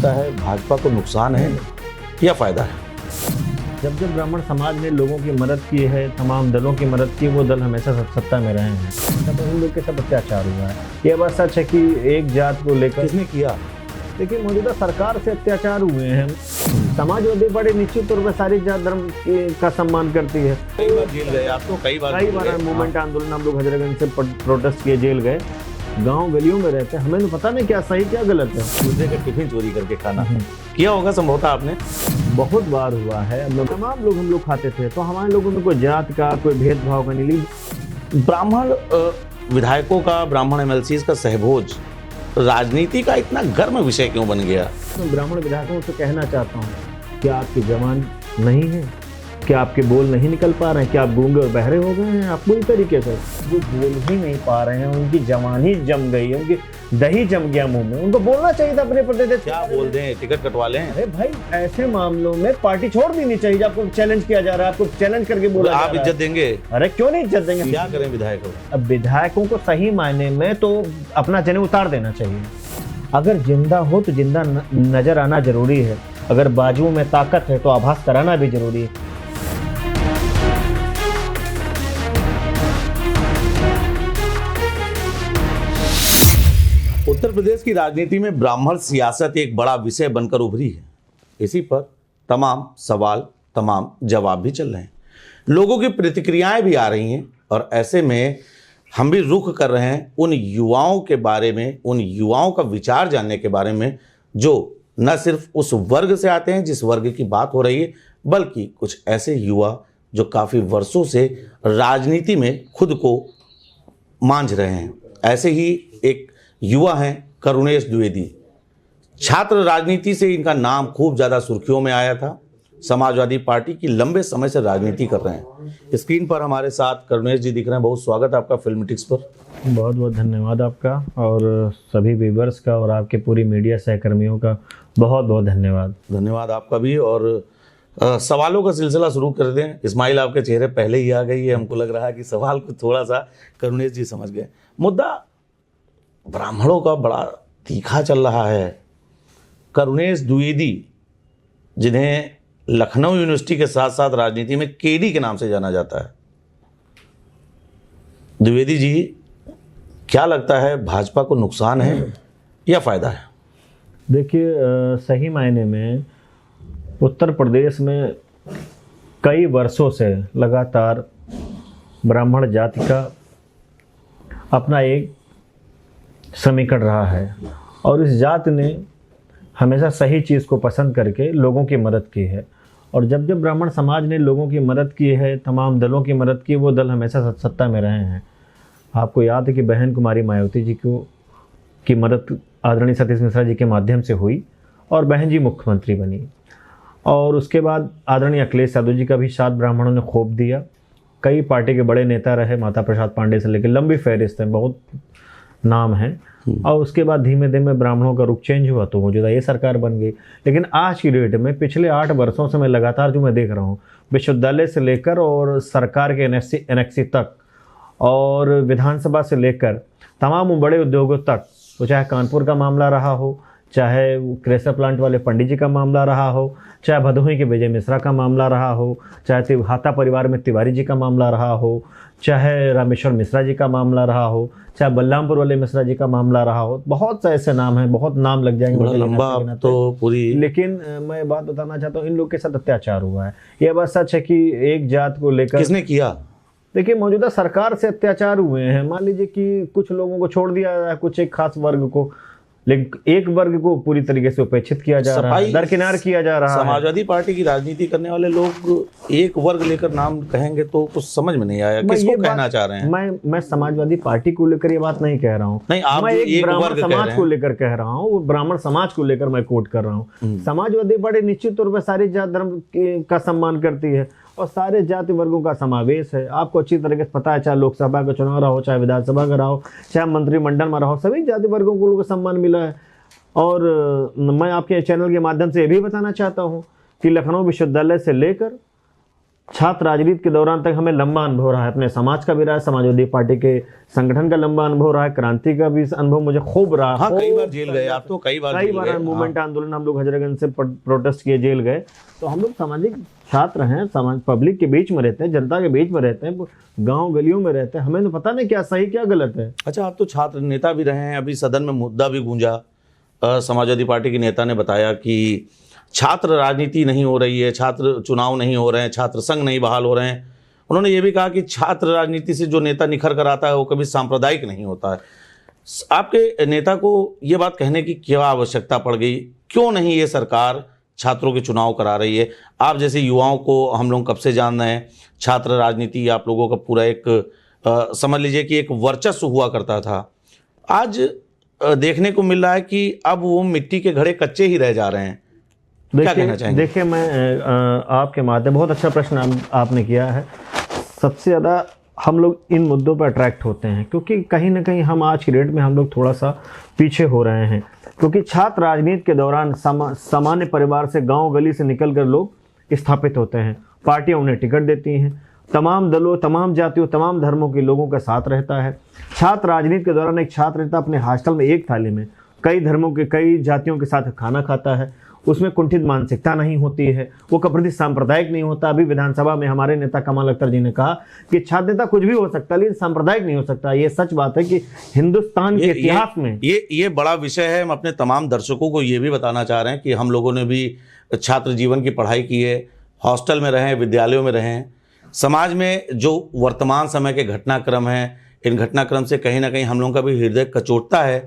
लगता है भाजपा को नुकसान है या फायदा है? जब जब ब्राह्मण समाज ने लोगों की मदद की है, तमाम दलों की मदद की, वो दल हमेशा सत्ता में रहे हैं। तब उन लोग के सब अत्याचार हुआ है। ये बात सच है कि एक जात को लेकर किसने किया? लेकिन मौजूदा सरकार से अत्याचार हुए हैं। समाजवादी पार्टी निश्चित तौर पर सारी जात धर्म का सम्मान करती है। कई बार जेल गए आप तो, कई बार मूवमेंट आंदोलन हम लोग हजरतगंज से प्रोटेस्ट किए, जेल गए, गांव गलियों में रहते हैं, हमें तो पता नहीं क्या सही क्या गलत है। दूसरे का टिफिन चोरी करके खाना किया होगा संभवतः आपने। बहुत बार हुआ है। तमाम लोग हम लोग खाते थे, तो हमारे लोगों में कोई जात का कोई भेदभाव का नहीं। ब्राह्मण विधायकों का, ब्राह्मण एमएलसीज का सहभोज राजनीति का इतना गर्म विषय क्यों बन गया? मैं ब्राह्मण विधायकों से कहना चाहता हूँ कि आपकी जबान नहीं है, क्या आपके बोल नहीं निकल पा रहे हैं, क्या आप गूंगे और बहरे हो गए हैं? आप पूरी तरीके से जो बोल ही नहीं पा रहे हैं, उनकी जबान ही जम गई है, उनकी दही जम गया मुंह में। उनको बोलना चाहिए था अपने प्रदेश। क्या बोल दें, टिकट कटवा लें? अरे भाई, ऐसे मामलों में पार्टी छोड़ देनी चाहिए। जब आपको चैलेंज किया जा रहा है, आपको चैलेंज करके बोला आप इज्जत देंगे? अरे क्यों नहीं इज्जत देंगे? क्या करें विधायकों? अब विधायकों को सही मायने में तो अपना जनेऊ उतार देना चाहिए। अगर जिंदा हो तो जिंदा नजर आना जरूरी है, अगर बाजुओं में ताकत है तो आभास कराना भी जरूरी है। उत्तर प्रदेश की राजनीति में ब्राह्मण सियासत एक बड़ा विषय बनकर उभरी है। इसी पर तमाम सवाल, तमाम जवाब भी चल रहे हैं, लोगों की प्रतिक्रियाएं भी आ रही हैं, और ऐसे में हम भी रुख कर रहे हैं उन युवाओं के बारे में, उन युवाओं का विचार जानने के बारे में जो न सिर्फ उस वर्ग से आते हैं जिस वर्ग की बात हो रही है, बल्कि कुछ ऐसे युवा जो काफ़ी वर्षों से राजनीति में खुद को मांझ रहे हैं। ऐसे ही एक युवा हैं करुणेश द्विवेदी। छात्र राजनीति से इनका नाम खूब ज़्यादा सुर्खियों में आया था। समाजवादी पार्टी की लंबे समय से राजनीति कर रहे हैं। स्क्रीन पर हमारे साथ करुणेश जी दिख रहे हैं। बहुत स्वागत है आपका फिल्मेटिक्स पर। बहुत बहुत धन्यवाद आपका और सभी व्यूअर्स का और आपके पूरी मीडिया सहकर्मियों का बहुत बहुत धन्यवाद। धन्यवाद आपका भी। और सवालों का सिलसिला शुरू कर दें। इस्माइल आपके चेहरे पहले ही आ गई है, हमको लग रहा है कि सवाल को थोड़ा सा करुणेश जी समझ गए। मुद्दा ब्राह्मणों का बड़ा तीखा चल रहा है। करुणेश द्विवेदी, जिन्हें लखनऊ यूनिवर्सिटी के साथ साथ राजनीति में केडी के नाम से जाना जाता है, द्विवेदी जी, क्या लगता है भाजपा को नुकसान है या फायदा है? देखिए, सही मायने में उत्तर प्रदेश में कई वर्षों से लगातार ब्राह्मण जाति का अपना एक समीकरण रहा है, और इस जात ने हमेशा सही चीज़ को पसंद करके लोगों की मदद की है। और जब जब ब्राह्मण समाज ने लोगों की मदद की है, तमाम दलों की मदद की, वो दल हमेशा सत्ता में रहे हैं। आपको याद है कि बहन कुमारी मायावती जी की मदद आदरणीय सतीश मिश्रा जी के माध्यम से हुई और बहन जी मुख्यमंत्री बनी। और उसके बाद आदरणीय अखिलेश यादव जी का भी साथ ब्राह्मणों ने खोप दिया। कई पार्टी के बड़े नेता रहे, माता प्रसाद पांडे से लेकर लंबी फहरिस्त है, बहुत नाम है। और उसके बाद धीमे धीमे ब्राह्मणों का रुख चेंज हुआ तो मौजूदा ये सरकार बन गई। लेकिन आज की डेट में पिछले 8 वर्षों से मैं लगातार जो मैं देख रहा हूँ, विश्वविद्यालय से लेकर और सरकार के एनेक्सी तक और विधानसभा से लेकर तमाम बड़े उद्योगों तक, तो चाहे कानपुर का मामला रहा हो, चाहे क्रेसर प्लांट वाले पंडित जी का मामला रहा हो, चाहे भदोही के विजय मिश्रा का मामला रहा हो, चाहे हाता परिवार में तिवारी जी का मामला रहा हो, चाहे रामेश्वर मिश्रा जी का मामला रहा हो, चाहे बलरामपुर वाले मिश्रा जी का मामला रहा हो, बहुत से ऐसे नाम हैं, बहुत नाम लग जाएंगे, बड़ा लंबा तो पूरी। लेकिन मैं बात बताना चाहता हूँ, इन लोग के साथ अत्याचार हुआ है। यह बात सच है कि एक जात को लेकर। किसने किया? देखिए, मौजूदा सरकार से अत्याचार हुए हैं। मान लीजिए कि कुछ लोगों को छोड़ दिया है, कुछ एक खास वर्ग को, लेकिन एक वर्ग को पूरी तरीके से उपेक्षित किया जा रहा है, दरकिनार किया जा रहा है। समाजवादी पार्टी की राजनीति करने वाले लोग एक वर्ग लेकर नाम कहेंगे तो कुछ समझ में नहीं आया, किसको कहना चाह रहे हैं? मैं समाजवादी पार्टी को लेकर ये बात नहीं कह रहा हूँ। नहीं, आप मैं एक ब्राह्मण समाज को लेकर कह रहा हूँ, वो ब्राह्मण समाज को लेकर मैं कोट कर रहा हूँ। समाजवादी पार्टी निश्चित तौर पर सारी जात धर्म का सम्मान करती है और सारे जाति वर्गों का समावेश है। आपको अच्छी तरीके से पता है, चाहे लोकसभा का चुनाव रहो, चाहे विधानसभा का रहो, चाहे मंत्रिमंडल में रहो, सभी जाति वर्गों को लोगों को सम्मान मिला है। और मैं आपके चैनल के माध्यम से ये भी बताना चाहता हूँ कि लखनऊ विश्वविद्यालय से लेकर छात्र राजनीति के दौरान तक हमें लंबा अनुभव रहा है, अपने समाज का भी रहा है, समाजवादी पार्टी के संगठन का लंबा अनुभव रहा है, क्रांति का भी अनुभव मुझे खूब रहा। हाँ, कई बार जेल गए आप तो, कई बार मूवमेंट आंदोलन हम लोग हजरतगंज से प्रोटेस्ट किए, जेल गए। तो हम लोग सामाजिक छात्र हैं, समाज पब्लिक के बीच में रहते हैं, जनता के बीच में रहते हैं, गांव गलियों में रहते हैं, हमें तो पता नहीं क्या सही क्या गलत है। अच्छा, आप तो छात्र नेता भी रहे हैं, अभी सदन में मुद्दा भी गूंजा, समाजवादी पार्टी के नेता ने बताया कि छात्र राजनीति नहीं हो रही है, छात्र चुनाव नहीं हो रहे हैं, छात्र संघ नहीं बहाल हो रहे हैं। उन्होंने ये भी कहा कि छात्र राजनीति से जो नेता निखर कर आता है वो कभी सांप्रदायिक नहीं होता है। आपके नेता को ये बात कहने की क्या आवश्यकता पड़ गई? क्यों नहीं ये सरकार छात्रों के चुनाव करा रही है? आप जैसे युवाओं को हम लोग कब से जान रहे हैं, छात्र राजनीति आप लोगों का पूरा एक समझ लीजिए कि एक वर्चस्व हुआ करता था। आज देखने को मिल रहा है कि अब वो मिट्टी के घड़े कच्चे ही रह जा रहे हैं। क्या कहना चाहेंगे? देखिए, मैं आपके माध्यम, बहुत अच्छा प्रश्न आपने किया है। सबसे ज़्यादा हम लोग इन मुद्दों पर अट्रैक्ट होते हैं क्योंकि कहीं ना कहीं हम आज की डेट में हम लोग थोड़ा सा पीछे हो रहे हैं, क्योंकि छात्र राजनीति के दौरान सामान्य परिवार से, गांव गली से निकल कर लोग स्थापित होते हैं, पार्टियां उन्हें टिकट देती हैं, तमाम दलों, तमाम जातियों, तमाम धर्मों के लोगों का साथ रहता है। छात्र राजनीति के दौरान एक छात्र नेता अपने हॉस्टल में एक थाली में कई धर्मों के, कई जातियों के साथ खाना खाता है, उसमें कुंठित मानसिकता नहीं होती है, वो कभी सांप्रदायिक नहीं होता। अभी विधानसभा में हमारे नेता कमाल अख्तर जी ने कहा कि छात्र नेता कुछ भी हो सकता है लेकिन सांप्रदायिक नहीं हो सकता। ये सच बात है कि हिंदुस्तान के इतिहास में ये बड़ा विषय है। हम अपने तमाम दर्शकों को ये भी बताना चाह रहे हैं कि हम लोगों ने भी छात्र जीवन की पढ़ाई की है, हॉस्टल में रहे, विद्यालयों में रहे। समाज में जो वर्तमान समय के घटनाक्रम हैं, इन घटनाक्रम से कहीं ना कहीं हम लोगों का भी हृदय कचोटता है,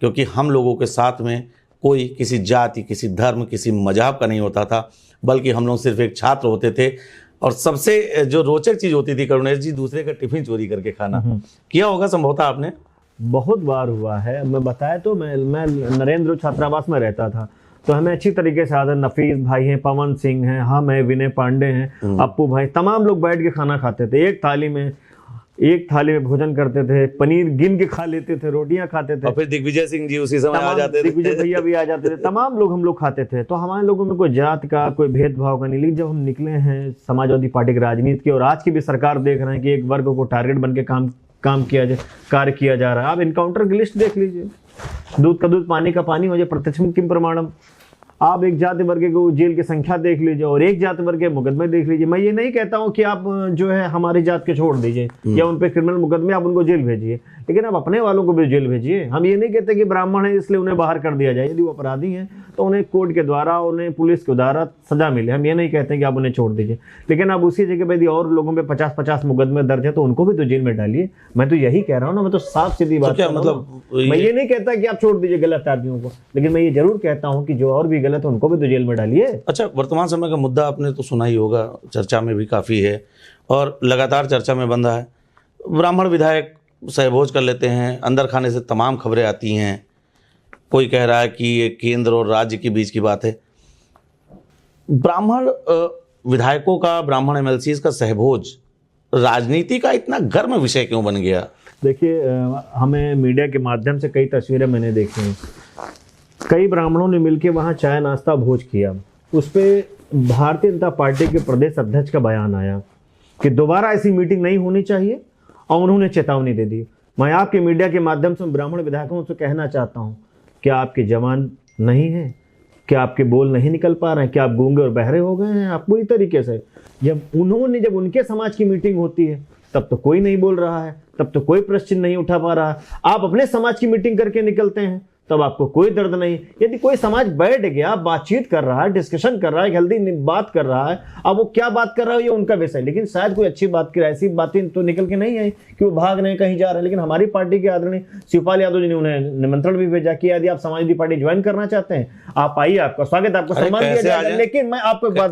क्योंकि हम लोगों के साथ में कोई किसी जाति, किसी धर्म, किसी मजहब का नहीं होता था, बल्कि हम लोग सिर्फ एक छात्र होते थे। और सबसे जो रोचक चीज़ होती थी करुणेश जी, दूसरे का टिफिन चोरी करके खाना। किया होगा संभवतः आपने? बहुत बार हुआ है। मैं बताया तो, मैं नरेंद्र छात्रावास में रहता था, तो हमें अच्छी तरीके से आदर, नफीस भाई हैं, पवन सिंह हैं, हम हैं, विनय पांडे हैं, अप्पू भाई, तमाम लोग बैठ के खाना खाते थे। एक थाली में भोजन करते थे, पनीर गिन के खा लेते थे, रोटियां खाते थे। और फिर दिग्विजय सिंह जी उसी समय आ जाते थे, दिग्विजय भैया भी आ जाते थे, तमाम लोग हम लोग खाते थे। तो हमारे लोगों में कोई जात का, कोई भेदभाव का नहीं। लेकिन जब हम निकले हैं समाजवादी पार्टी की राजनीति की, और आज की भी सरकार देख रहे हैं कि एक वर्ग को टारगेट बन के काम किया जाए, कार्य किया जा रहा है। आप इनकाउंटर की लिस्ट देख लीजिए, दूध का दूध, पानी का पानी हो जाए, प्रत्यक्षम किम प्रमाणम। आप एक जाति वर्ग को जेल की संख्या देख लीजिए और एक जाति वर्ग के मुकदमे देख लीजिए। मैं ये नहीं कहता हूं कि आप जो है हमारी जात के छोड़ दीजिए या उन पे क्रिमिनल मुकदमे आप उनको जेल भेजिए, लेकिन आप अपने वालों को भी जेल भेजिए। हम ये नहीं कहते कि ब्राह्मण है इसलिए उन्हें बाहर कर दिया जाए। यदि वो अपराधी हैं तो उन्हें कोर्ट के द्वारा, उन्हें पुलिस के द्वारा सजा मिले। हम ये नहीं कहते कि आप उन्हें छोड़ दीजिए, लेकिन आप उसी जगह पर यदि और लोगों पे 50-50 मुकदमे दर्ज है तो उनको भी तो जेल में डालिए। मैं तो यही कह रहा हूँ ना, मैं तो साफ सीधी बात, मतलब मैं ये नहीं कहता कि आप छोड़ दीजिए गलत आदमियों को, लेकिन मैं ये जरूर कहता हूँ कि जो और भी गलत है उनको भी तो जेल में डालिए। अच्छा, वर्तमान समय का मुद्दा आपने तो सुना ही होगा, चर्चा में भी काफ़ी है और लगातार चर्चा में बंधा है। ब्राह्मण विधायक सहभोज कर लेते हैं, अंदर खाने से तमाम खबरें आती हैं। कोई कह रहा है कि ये केंद्र और राज्य के बीच की बात है। ब्राह्मण विधायकों का, ब्राह्मण एमएलसीज का सहभोज राजनीति का इतना गर्म विषय क्यों बन गया? देखिए, हमें मीडिया के माध्यम से कई तस्वीरें मैंने देखी हैं। कई ब्राह्मणों ने मिलकर वहाँ चाय नाश्ता भोज किया। उस पर भारतीय जनता पार्टी के प्रदेश अध्यक्ष का बयान आया कि दोबारा ऐसी मीटिंग नहीं होनी चाहिए और उन्होंने चेतावनी दे दी। मैं आपके मीडिया के माध्यम से ब्राह्मण विधायकों से कहना चाहता हूँ, क्या आपके जवान नहीं हैं? क्या आपके बोल नहीं निकल पा रहे हैं? क्या आप गूंगे और बहरे हो गए हैं? आप पूरी तरीके से, जब उनके समाज की मीटिंग होती है तब तो कोई नहीं बोल रहा है, तब तो कोई प्रश्न नहीं उठा पा रहा है। आप अपने समाज की मीटिंग करके निकलते हैं तब आपको कोई दर्द नहीं। यदि कोई समाज बैठ गया, बातचीत कर रहा है, डिस्कशन कर रहा है, हेल्दी बात कर रहा है, अब वो क्या बात कर रहा है ये उनका विषय, लेकिन शायद कोई अच्छी बात कर रहा है। ऐसी बातें तो निकल के नहीं आई कि वो भाग नहीं कहीं जा रहे हैं। लेकिन हमारी पार्टी के आदरणीय शिवपाल यादव जी ने उन्हें निमंत्रण भी भेजा कि यदि आप समाजवादी पार्टी ज्वाइन करना चाहते हैं आप आइए, आपका स्वागत, आपको सम्मान दिया जाएगा। लेकिन मैं आपको एक बात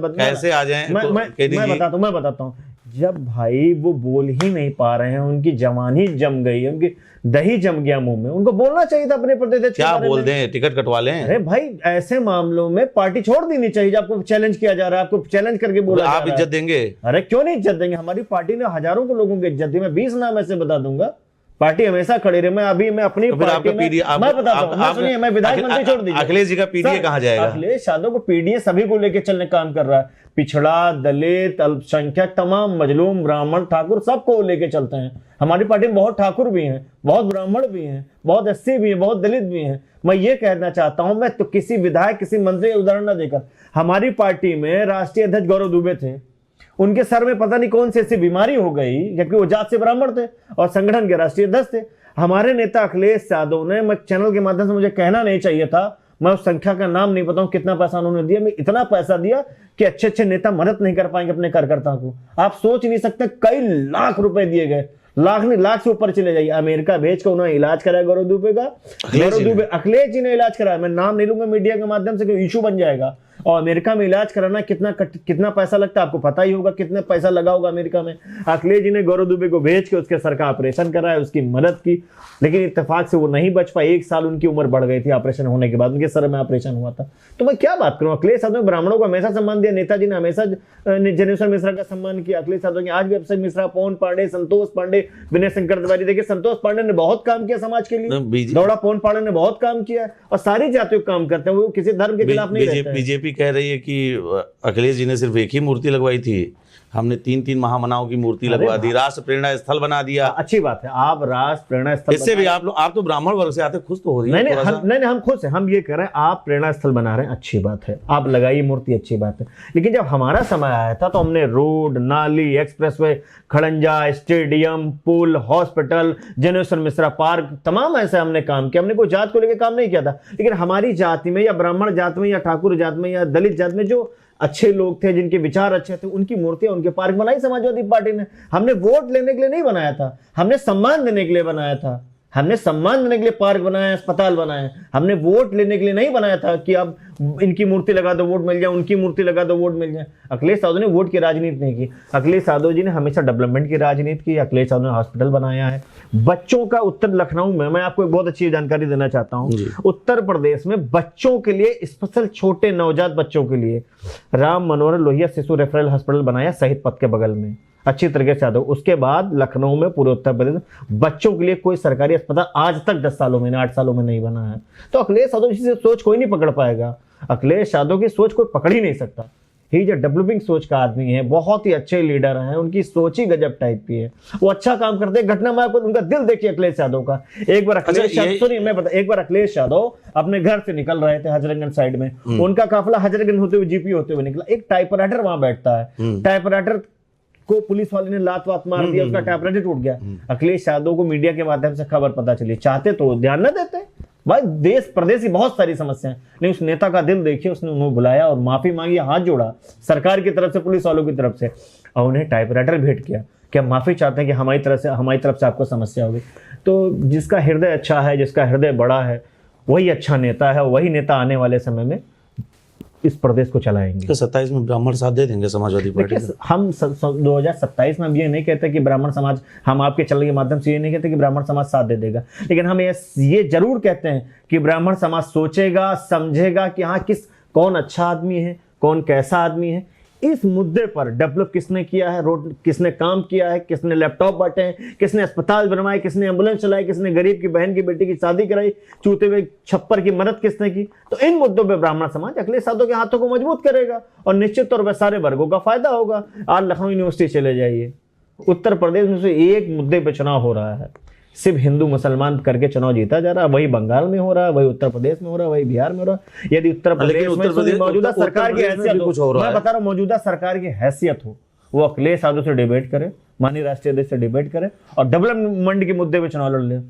मैं बताता हूँ, जब भाई वो बोल ही नहीं पा रहे हैं, उनकी जवान ही जम गई, उनकी दही जम गया मुंह में, उनको बोलना चाहिए था अपने प्रदेश। क्या बोल दें, टिकट कटवा लें? अरे भाई, ऐसे मामलों में पार्टी छोड़ देनी चाहिए। जब आपको चैलेंज किया जा रहा है, आपको चैलेंज करके बोला आप इज्जत देंगे? अरे क्यों नहीं इज्जत देंगे? हमारी पार्टी ने हजारों को लोगों की इज्जत दी। मैं 20 नाम ऐसे बता दूंगा पार्टी हमेशा खड़ी रही। मैं अपनी तो फिर पार्टी आपका में पीडीए मैं बताता हूं, सुनिए, मैं विधायक मंत्री छोड़ दीजिए, अखिलेश जी का पीडीए सर, कहाँ जाएगा? अखिलेश यादव को पीडीए सभी को लेकर चलने का काम कर रहा है। पिछड़ा, दलित, अल्पसंख्यक, तमाम मजलूम, ब्राह्मण, ठाकुर, सबको लेके चलते हैं। हमारी पार्टी में बहुत ठाकुर भी हैं, बहुत ब्राह्मण भी हैं, बहुत एससी भी हैं, बहुत दलित भी हैं। मैं ये कहना चाहता हूं, मैं तो किसी विधायक, किसी मंत्री का उदाहरण न देकर, हमारी पार्टी में राष्ट्रीय अध्यक्ष गौरव दुबे थे, उनके सर में पता नहीं कौन सी ऐसी बीमारी हो गई, जबकि वो जात से ब्राह्मण थे और संगठन के राष्ट्रीय अध्यक्ष थे। हमारे नेता अखिलेश यादव ने, मैं चैनल के माध्यम से, मुझे कहना नहीं चाहिए था, मैं उस संख्या का नाम नहीं बताऊं कितना पैसा उन्होंने दिया, मैं इतना पैसा दिया कि अच्छे अच्छे नेता मदद नहीं कर पाएंगे अपने कार्यकर्ता को। आप सोच नहीं सकते, कई लाख रुपए दिए गए, लाख नहीं, लाख से ऊपर चले जाइए। अमेरिका भेज कर उन्होंने इलाज कराया गौरव दुबे का, गौरव दुबे, अखिलेश जी ने इलाज कराया। मैं नाम नहीं लूंगा मीडिया के माध्यम से, इशू बन जाएगा। और अमेरिका में इलाज कराना कितना पैसा लगता है आपको पता ही होगा, कितना पैसा लगा होगा अमेरिका में। अखिलेश जी ने गौरव दुबे को भेज के उसके सर का ऑपरेशन कराया, उसकी मदद की, लेकिन इत्तेफाक से वो नहीं बच पाए। 1 साल उनकी उम्र बढ़ गई थी ऑपरेशन होने के बाद, उनके सर में ऑपरेशन हुआ था। तो मैं क्या बात करूं, अखिलेश यादव ने ब्राह्मणों को हमेशा सम्मान दिया, नेताजी ने हमेशा जनेश्वर मिश्रा का सम्मान किया। अखिलेश यादव ने आज भी अफसर मिश्रा, पवन पांडे, संतोष पांडे, विनय शंकर तिवारी, देखिए संतोष पांडे ने बहुत काम किया समाज के लिए, दौड़ा पवन पांडे ने बहुत काम किया, और सारी जातियों को काम करते हैं, वो किसी धर्म के खिलाफ नहीं रहते हैं। बीजेपी कह रही है कि अखिलेश जी ने सिर्फ एक ही मूर्ति लगवाई थी, हमने 3-3 महामनाओं की मूर्ति लगवा दी, राष्ट्र प्रेरणा स्थल बना दिया। अच्छी बात है, आप राष्ट्र प्रेरणा स्थल, इससे भी आप तो ब्राह्मण वर्ग से आते, खुश तो हो रही है। नहीं, हम खुश हैं, हम ये कह रहे हैं आप प्रेरणा स्थल बना रहे हैं, अच्छी बात है, आप लगाइए मूर्ति, अच्छी बात है। लेकिन जब हमारा समय आया था तो हमने रोड, नाली, एक्सप्रेसवे, खड़ंजा, स्टेडियम, पुल, हॉस्पिटल, जनेश्वर मिश्रा पार्क, तमाम ऐसे हमने काम किया। हमने कोई जात को लेकर काम नहीं किया था, लेकिन हमारी जाति में या ब्राह्मण जात में या ठाकुर जात में या दलित जात में जो अच्छे लोग थे, जिनके विचार अच्छे थे, उनकी मूर्तियां, उनके पार्क बनाई समाजवादी पार्टी ने। हमने वोट लेने के लिए नहीं बनाया था, हमने सम्मान देने के लिए बनाया था। हमने सम्मान देने के लिए पार्क बनाया, अस्पताल बनाए, हमने वोट लेने के लिए नहीं बनाया था कि अब इनकी मूर्ति लगा दो वोट मिल जाए, उनकी मूर्ति लगा दो वोट मिल जाए। अखिलेश यादव ने वोट की राजनीति नहीं की, अखिलेश यादव जी ने हमेशा डेवलपमेंट की राजनीति की। अखिलेश यादव ने हॉस्पिटल बनाया है बच्चों का। उत्तर लखनऊ में, मैं आपको एक बहुत अच्छी जानकारी देना चाहता हूँ, उत्तर प्रदेश में बच्चों के लिए, स्पेशल छोटे नवजात बच्चों के लिए राम मनोहर लोहिया शिशु रेफरल हॉस्पिटल बनाया शहीद पथ के बगल में, अच्छी तरीके से याद हो। उसके बाद लखनऊ में, पूरे उत्तर प्रदेश बच्चों के लिए कोई सरकारी अस्पताल आज तक 10 सालों में, 8 सालों में नहीं बना है। तो अखिलेश यादव जी से सोच कोई नहीं पकड़ पाएगा, अखिलेश यादव की सोच कोई पकड़ ही नहीं सकता। ही जो डेवलपिंग सोच का आदमी है, बहुत ही अच्छे लीडर हैं, उनकी सोच ही गजब टाइप की है, वो अच्छा काम करते हैं। घटना में उनका दिल देखिए अखिलेश यादव का। एक बार अखिलेश सुनिए मैं बता, एक बार अखिलेश यादव अपने घर से निकल रहे थे हजरतगंज साइड में, उनका काफिला हजरतगंज होते हुए जीपी होते हुए निकला। एक टाइपराइटर वहां बैठता है, टाइपराइटर को पुलिस वाले ने लात वात मार दिया, उसका टाइपराइटर टूट गया। अखिलेश यादव को मीडिया के माध्यम से खबर पता चली, चाहते तो ध्यान न देते भाई, देश प्रदेश की बहुत सारी समस्याएं, नहीं उस नेता का दिल देखिए, उसने उन्हें बुलाया और माफी मांगी, हाथ जोड़ा सरकार की तरफ से, पुलिस वालों की तरफ से, और उन्हें टाइपराइटर भेंट किया कि हम माफी चाहते हैं कि हमारी तरफ से आपको समस्या होगी। तो जिसका हृदय अच्छा है, जिसका हृदय बड़ा है, वही अच्छा नेता है, वही नेता आने वाले समय में इस प्रदेश को चलाएंगे। तो 27 में ब्राह्मण साथ दे देंगे समाजवादी पार्टी का? हम 2027 में हम ये नहीं कहते कि ब्राह्मण समाज, हम आपके चैनल के माध्यम से ये नहीं कहते कि ब्राह्मण समाज साथ दे देगा, लेकिन हम ये जरूर कहते हैं कि ब्राह्मण समाज सोचेगा, समझेगा कि हाँ कौन अच्छा आदमी है, कौन कैसा आदमी है। इस मुद्दे पर डेवलप किसने किया है, रोड किसने काम किया है, किसने लैपटॉप बांटे हैं, किसने अस्पताल बनवाए, किसने एम्बुलेंस चलाई, किसने गरीब की बहन की बेटी की शादी कराई, चूते हुए छप्पर की मदद किसने की। तो इन मुद्दों पे ब्राह्मण समाज अखिलेश यादव के हाथों को मजबूत करेगा और निश्चित तौर पर सारे वर्गों का फायदा होगा। आज लखनऊ यूनिवर्सिटी चले जाइए, उत्तर प्रदेश में से एक मुद्दे पर चुनाव हो रहा है, सिर्फ हिंदू मुसलमान करके चुनाव जीता जा रहा है। वही बंगाल में हो रहा है, वही उत्तर प्रदेश में हो रहा है, वही बिहार में हो रहा है। यदि उत्तर प्रदेश में मौजूदा सरकार की हैसियत हो, मैं बता रहा हूं, मौजूदा सरकार की हैसियत हो, वो अखिलेश यादव से डिबेट करे, माननीय राष्ट्रीय अध्यक्ष से डिबेट करे और डेवलपमेंट के मुद्दे पे चुनाव लड़ ले।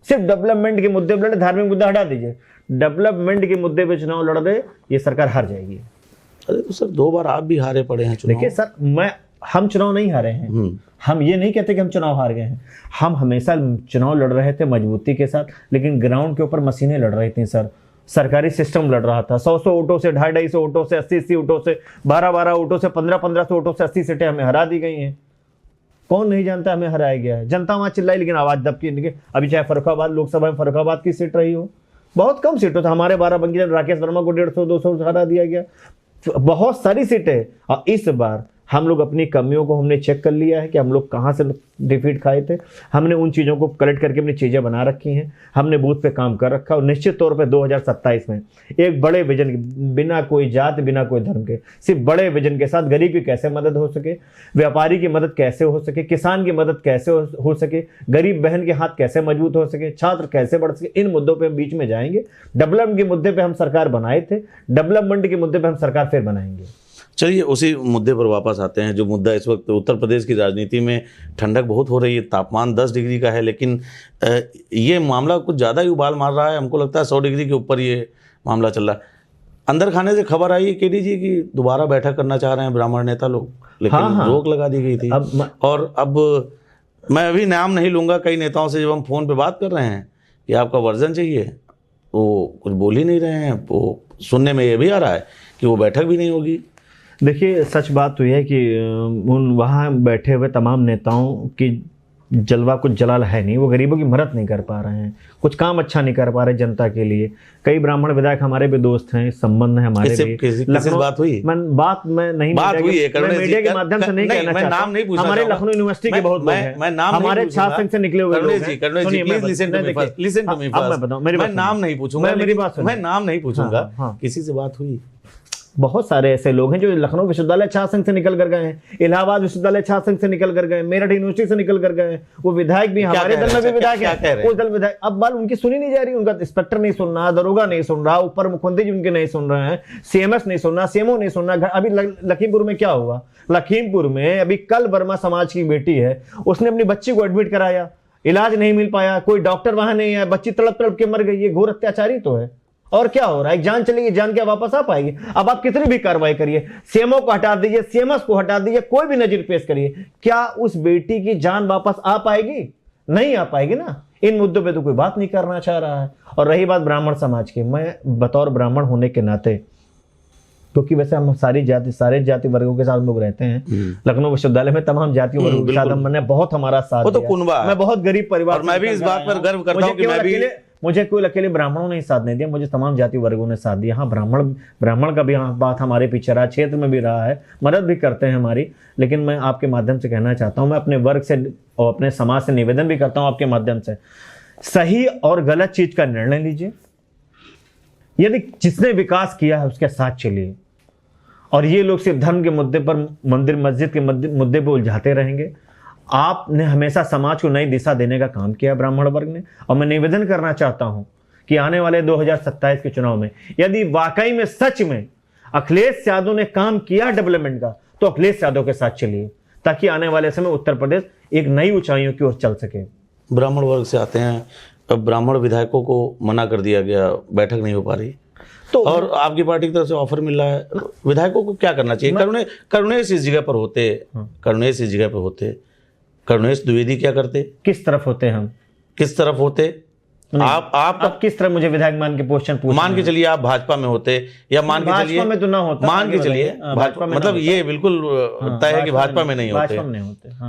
सिर्फ डेवलपमेंट के मुद्दे पर लड़े, धार्मिक मुद्दा हटा दीजिए, डेवलपमेंट के मुद्दे पे चुनाव लड़ दे, ये सरकार हार जाएगी। अरे तो सर 2 बार आप भी हारे पड़े हैं चुनाव। देखिए सर, हम चुनाव नहीं हारे हैं, हम ये नहीं कहते कि हम चुनाव हार गए हैं, हम हमेशा चुनाव लड़ रहे थे मजबूती के साथ, लेकिन ग्राउंड के ऊपर मशीनें लड़ रही थी सर, सरकारी सिस्टम लड़ रहा था। 100 वोटों से, 250 वोटों से, 80 वोटों से, 12 वोटों से, 15 वोटों से 80 सीटें हमें हरा दी गई हैं। कौन नहीं जानता हमें हराया गया है? जनता वहां चिल्लाई लेकिन आवाज दबकी। अभी चाहे फर्रुखाबाद लोकसभा में फर्रुखाबाद की सीट रही हो, बहुत कम सीटों था, हमारे बाराबंकी राकेश वर्मा को 150-200 हरा दिया गया, बहुत सारी सीटें। और इस बार हम लोग अपनी कमियों को हमने चेक कर लिया है कि हम लोग कहाँ से डिफीट खाए थे। हमने उन चीज़ों को कलेक्ट करके अपनी चीज़ें बना रखी हैं। हमने बूथ पे काम कर रखा और निश्चित तौर पे 2027 में एक बड़े विजन, बिना कोई जात बिना कोई धर्म के, सिर्फ बड़े विजन के साथ गरीब की कैसे मदद हो सके, व्यापारी की मदद कैसे हो सके, किसान की मदद कैसे हो सके, गरीब बहन के हाथ कैसे मजबूत हो सके, छात्र कैसे बढ़ सके, इन मुद्दों पर हम बीच में जाएंगे। डेवलपमेंट के मुद्दे पर हम सरकार बनाए थे, डेवलपमेंट के मुद्दे पर हम सरकार फिर बनाएंगे। चलिए उसी मुद्दे पर वापस आते हैं। जो मुद्दा इस वक्त उत्तर प्रदेश की राजनीति में, ठंडक बहुत हो रही है, तापमान 10 डिग्री का है, लेकिन ये मामला कुछ ज़्यादा ही उबाल मार रहा है। हमको लगता है 100 डिग्री के ऊपर ये मामला चल रहा है। अंदर खाने से खबर आई है केडी जी की दोबारा बैठक करना चाह रहे हैं ब्राह्मण नेता लोग, लेकिन रोक लगा दी गई थी। और अब मैं अभी नाम नहीं लूँगा, कई नेताओं से जब हम फ़ोन पर बात कर रहे हैं कि आपका वर्जन चाहिए, वो कुछ बोल ही नहीं रहे हैं। वो सुनने में ये भी आ रहा है कि वो बैठक भी नहीं होगी। देखिए, सच बात तो यह है कि उन वहाँ बैठे हुए तमाम नेताओं की जलवा कुछ जलाल है नहीं। वो गरीबों की मदद नहीं कर पा रहे हैं, कुछ काम अच्छा नहीं कर पा रहे जनता के लिए। कई ब्राह्मण विधायक हमारे भी दोस्त हैं, संबंध है हमारे भी। किसी बात हुई? बात मैं नहीं, बात हुई है मीडिया के माध्यम से नहीं कहना चाहता। नाम नहीं पूछना, हमारे लखनऊ यूनिवर्सिटी के बहुत लोग हैं, हमारे छात्र संघ से निकले हुए लोग हैं। मैं नाम नहीं पूछूंगा, मेरी बात सुनिए। मैं नाम नहीं पूछूंगा। किसी से बात हुई? बहुत सारे ऐसे लोग हैं जो लखनऊ विश्वविद्यालय छात्र संघ से निकल कर गए हैं, इलाहाबाद विश्वविद्यालय छात्र संघ से निकल कर गए, मेरठ यूनिवर्सिटी से निकल कर गए। वो विधायक भी हमारे दल में भी विधायक है, उस दल विधायक। अब बात उनकी सुनी नहीं जा रही, उनका इंस्पेक्टर नहीं सुन रहा, दरोगा नहीं सुन रहा, ऊपर मुख्यमंत्री जी उनके नहीं सुन रहे हैं, सीएमएस नहीं सुन रहा, सीएमओ नहीं सुन रहा। अभी लखीमपुर में क्या हुआ? लखीमपुर में अभी कल वर्मा समाज की बेटी है, उसने अपनी बच्ची को एडमिट कराया, इलाज नहीं मिल पाया, कोई डॉक्टर वहां नहीं है, बच्ची तड़प तड़प के मर गई। ये घोर अत्याचारी तो है। और क्या हो रहा है? एक जान चलेगी, जान क्या वापस आ पाएगी? अब आप कितनी भी कार्रवाई करिए, सीएमओ को हटा दीजिए, सीएमएस को हटा दीजिए, कोई भी नजर पेश करिए, क्या उस बेटी की जान वापस आ पाएगी? नहीं आ पाएगी ना। इन मुद्दों पे तो कोई बात नहीं करना चाह रहा है। और रही बात ब्राह्मण समाज की, मैं बतौर ब्राह्मण होने के नाते, क्योंकि वैसे हम सारे जाति वर्गों के साथ लोग रहते हैं लखनऊ विश्वविद्यालय में, तमाम जातियों वर्गों के साथ हमने बहुत हमारा साथ दिया। मैं बहुत गरीब परिवार, मैं भी इस बात पर गर्व करता हूं कि मैं भी, मुझे कोई अकेले ब्राह्मणों ने साथ नहीं दिया, मुझे तमाम जाति वर्गों ने साथ दिया। हाँ, ब्राह्मण का भी बात हमारे पीछे रहा, क्षेत्र में भी रहा है, मदद भी करते हैं हमारी। लेकिन मैं आपके माध्यम से कहना चाहता हूँ, मैं अपने वर्ग से और अपने समाज से निवेदन भी करता हूँ आपके माध्यम से, सही और गलत चीज का निर्णय लीजिए। यदि जिसने विकास किया है उसके साथ चलिए। और ये लोग सिर्फ धर्म के मुद्दे पर, मंदिर मस्जिद के मुद्दे पर उलझाते रहेंगे। आपने हमेशा समाज को नई दिशा देने का काम किया ब्राह्मण वर्ग ने। और मैं निवेदन करना चाहता हूं कि आने वाले 2027 के चुनाव में यदि वाकई में सच में अखिलेश यादव ने काम किया डेवलपमेंट का, तो अखिलेश यादव के साथ चलिए, ताकि आने वाले समय उत्तर प्रदेश एक नई ऊंचाइयों की ओर चल सके। ब्राह्मण वर्ग से आते हैं, अब ब्राह्मण विधायकों को मना कर दिया गया, बैठक नहीं हो पा रही, तो और आपकी पार्टी की तरफ से ऑफर मिल रहा है। विधायकों को क्या करना चाहिए? करुणेश इस जगह पर होते, करुणेश द्विवेदी क्या करते? किस तरफ होते हम? किस तरफ होते? आप किस तरह मुझे विधायक मान के क्वेश्चन पूछ? मान के चलिए आप भाजपा में होते, या मान के चलिए भाजपा में तो ना होता, मान के चलिए भाजपा में, मतलब ये बिल्कुल तय है कि भाजपा में नहीं होते।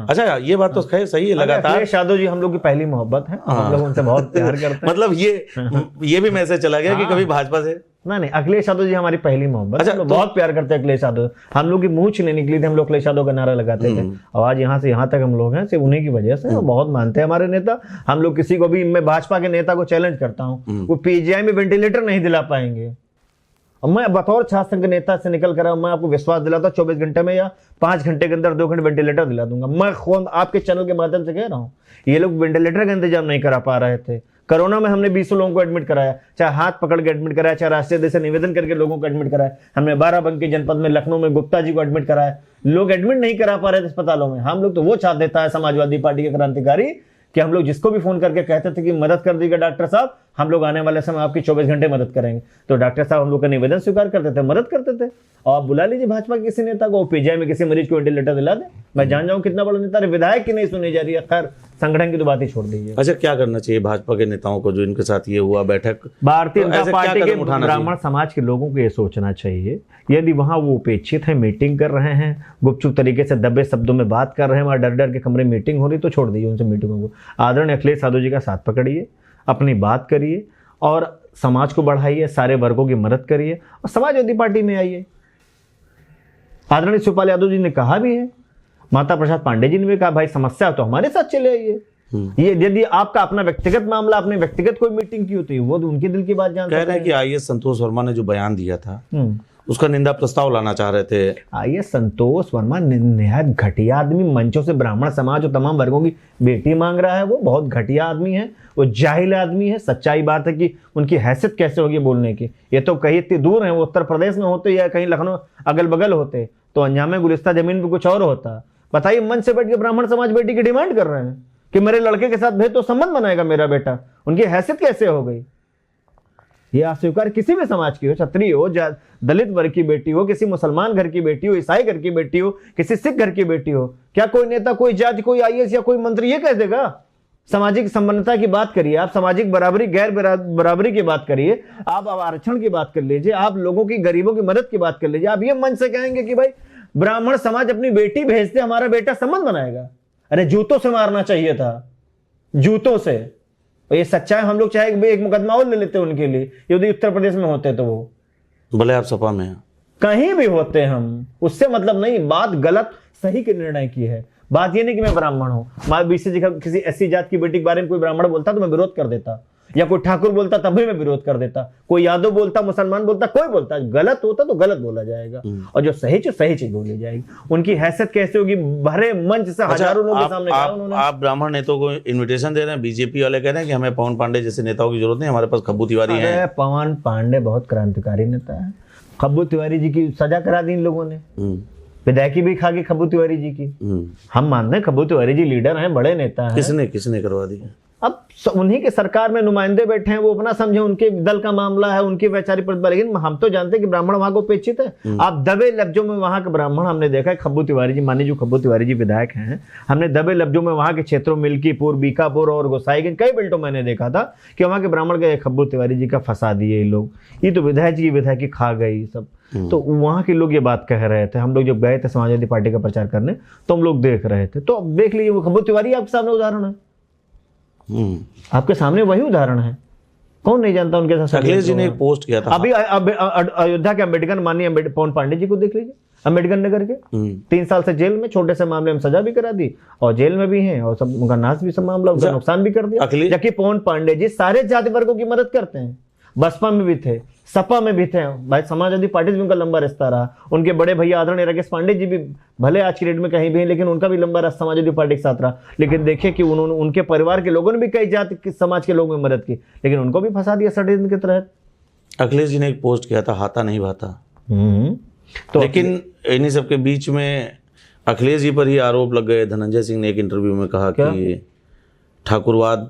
अच्छा, ये बात तो सही है। लगातार अखिलेश यादव जी हम लोग की पहली मोहब्बत है, हम लोग उनसे बहुत प्यार करते हैं। मतलब ये भी मैसेज चला गया कि कभी भाजपा से नहीं, अखिलेश यादव जी हमारी पहली मोहब्बत। अच्छा, तो बहुत प्यार करते हैं अखिलेश यादव। हम लोग की मूंछ नहीं निकली थी, हम लोग अखिलेश यादव का नारा लगाते थे, और आज यहाँ से यहाँ तक हम लोग हैं सिर्फ उन्हीं की वजह से। बहुत मानते हैं हमारे नेता। हम लोग किसी को भी, मैं भाजपा के नेता को चैलेंज करता हूँ, वो पीजीआई में वेंटिलेटर नहीं दिला पाएंगे। और मैं बतौर छात्र संघ के नेता से निकल कर मैं आपको विश्वास दिलाता हूँ 24 घंटे में या 5 घंटे के अंदर 2 घंटे वेंटिलेटर दिला दूंगा। मैं खुद आपके चैनल के माध्यम से कह रहा हूँ, ये लोग वेंटिलेटर का इंतजाम नहीं करा पा रहे थे। कोरोना में हमने 20 लोगों को एडमिट कराया, चाहे हाथ पकड़ के एडमिट कराया, चाहे राष्ट्रीय अध्यक्ष से निवेदन करके लोगों को एडमिट कराया। हमने बाराबंकी जनपद में, लखनऊ में गुप्ता जी को एडमिट कराया। लोग एडमिट नहीं करा पा रहे थे अस्पतालों में। हम लोग तो वो छात्र देता है समाजवादी पार्टी के क्रांतिकारी कि हम लोग जिसको भी फोन करके कहते थे कि मदद कर दीजिएगा डॉक्टर साहब, हम लोग आने वाले समय आपकी 24 घंटे मदद करेंगे, तो डॉक्टर साहब हम लोग का निवेदन स्वीकार करते थे, मदद करते थे। और आप बुला लीजिए भाजपा के किसी नेता को, पीजीआई में किसी मरीज को वेंटिलेटर दिला दे, मैं जान जाऊं कितना बड़ा नेता। विधायक की नहीं सुनी जा रही है, खैर संगठन की तो बात ही छोड़ दीजिए। अच्छा, क्या करना चाहिए भाजपा के नेताओं को जो इनके साथ ये हुआ बैठक? भारतीय जनता पार्टी के ब्राह्मण समाज के लोगों को ये सोचना चाहिए, यदि वहां वो उपेक्षित है, मीटिंग कर रहे हैं, गुपचुप तरीके से दबे शब्दों में बात कर रहे हैं, वहां डर डर के कमरे मीटिंग हो रही, तो छोड़ दीजिए उनसे मीटिंगों को। आदरणीय अखिलेश यादव जी का साथ पकड़िए, अपनी बात करिए और समाज को बढ़ाइए, सारे वर्गों की मदद करिए और समाजवादी पार्टी में आइए। आदरणीय शिवपाल यादव जी ने कहा भी है, माता प्रसाद पांडे जी ने भी कहा भाई समस्या तो हमारे साथ चले आइए। ये यदि आपका अपना व्यक्तिगत मामला, आपने व्यक्तिगत कोई मीटिंग की होती है, वो तो उनके दिल की बात जानते कह रहे हैं कि आईएएस संतोष वर्मा ने जो बयान दिया था उसका निंदा प्रस्ताव लाना चाह रहे थे। आईएएस संतोष वर्मा निहायत घटिया आदमी, मंचों से ब्राह्मण समाज और तमाम वर्गों की बेटी मांग रहा है। वो बहुत घटिया आदमी है, वो जाहिल आदमी है। सच्चाई बात है कि उनकी हैसियत कैसे होगी बोलने की। ये तो कहीं इतनी दूर है, वो उत्तर प्रदेश में होते या कहीं लखनऊ अगल बगल होते तो अंजामे गुलिस्ता जमीन पे कुछ और होता। बताइए, मंच से बैठ के ब्राह्मण समाज बेटी की डिमांड कर रहे हैं कि मेरे लड़के के साथ भेद तो संबंध बनाएगा मेरा बेटा। उनकी हैसियत कैसे हो गई? ये अस्वीकार किसी भी समाज की हो, क्षत्रिय हो, दलित वर्ग की बेटी हो, किसी मुसलमान घर की बेटी हो, ईसाई घर की बेटी हो, किसी सिख घर की बेटी हो, क्या कोई नेता, कोई जज, कोई आईएएस या कोई मंत्री ये कह देगा? सामाजिक संबंधता की बात करिए आप, सामाजिक बराबरी गैर बराबरी की बात करिए आप, आरक्षण की बात कर लीजिए आप, लोगों की गरीबों की मदद की बात कर लीजिए आप। ये मंच से कहेंगे कि भाई ब्राह्मण समाज अपनी बेटी भेजते हमारा बेटा संबंध बनाएगा? अरे जूतों से मारना चाहिए था, जूतों से। ये सच्चाई हम लोग चाहे एक मुकदमा और ले लेते उनके लिए, यदि उत्तर प्रदेश में होते तो वो भले आप सपा में हैं, कहीं भी होते हम, उससे मतलब नहीं। बात गलत सही के निर्णय की है। बात ये नहीं कि मैं ब्राह्मण हूं, मैं बीसी जगह किसी ऐसी जात की बेटी के बारे में कोई ब्राह्मण बोलता तो मैं विरोध कर देता, या कोई ठाकुर बोलता तब भी मैं विरोध कर देता, कोई यादव बोलता, मुसलमान बोलता, कोई बोलता, गलत होता तो गलत बोला जाएगा और जो सही चीज बोली जाएगी। उनकी हैसियत कैसे होगी? भरे मंच से हजारों लोगों के सामने कहा उन्होंने। आप ब्राह्मण नेताओं को इन्विटेशन दे रहे हैं, बीजेपी वाले कह रहे हैं कि हमें पवन पांडे जैसे नेताओं की जरूरत नहीं, हमारे पास खब्बू तिवारी हैं। पवन पांडे बहुत क्रांतिकारी नेता है। खब्बू तिवारी जी की सजा करा दी इन लोगों ने, विधायकी भी खा गई खब्बू तिवारी जी की। हम मानते हैं खब्बू तिवारी जी लीडर हैं, बड़े नेता हैं। किसने करवा दी? अब उन्हीं के सरकार में नुमाइंदे बैठे हैं, वो अपना समझे, उनके दल का मामला है, उनकी वैचारिक प्रतिभा। लेकिन हम तो जानते हैं कि ब्राह्मण वहां को उपेक्षित है। आप दबे लफ्जों में वहां के ब्राह्मण, हमने देखा है खब्बू तिवारी जी, मानिए जो खब्बू तिवारी जी विधायक हैं, हमने दबे लफ्जों में वहां के क्षेत्रों मिल्कीपुर, बीकापुर और गोसाईगंज कई बेल्टों मैंने देखा था कि वहां के ब्राह्मण के खब्बू तिवारी जी का फंसा दिए ये लोग, ये तो विधायक जी विधायकी खा गई सब। तो वहां के लोग ये बात कह रहे थे। हम लोग जब गए थे समाजवादी पार्टी का प्रचार करने तो हम लोग देख रहे थे, तो अब देख लीजिए वो खब्बू तिवारी आपके सामने उदाहरण है, आपके सामने वही उदाहरण है। कौन नहीं जानता उनके साथ। अखिलेश जी ने एक पोस्ट किया था अभी अयोध्या के अम्बेडकर, माननीय पवन पांडे जी को देख लीजिए, अम्बेडकर नगर के 3 साल से जेल में, छोटे से मामले में सजा भी करा दी और जेल में भी हैं और सब उनका नाश भी, सब मामला उनका नुकसान भी कर दिया। जबकि पवन पांडे जी सारे जाति वर्गों की मदद करते हैं, बसपा में भी थे, सपा में भी थे, भाई समाजवादी पार्टी से उनका लंबा रिश्ता रहा। उनके बड़े भैया आदरणीय राकेश पांडे जी भी भले आज की डेट में कहीं भी हैं, लेकिन उनका भी लंबा रास्ता समाजवादी पार्टी के साथ रहा। लेकिन देखिए कि उन्होंने, उनके परिवार के लोगों ने भी कई जाति समाज के लोगों में मदद की, लेकिन उनको भी फंसा दिया षड्यंत्र के तहत। अखिलेश जी ने एक पोस्ट किया था, हाथा नहीं भाता। तो लेकिन इन्हीं सबके बीच में अखिलेश जी पर ही आरोप लग गए। धनंजय सिंह ने एक इंटरव्यू में कहा कि ठाकुरवाद,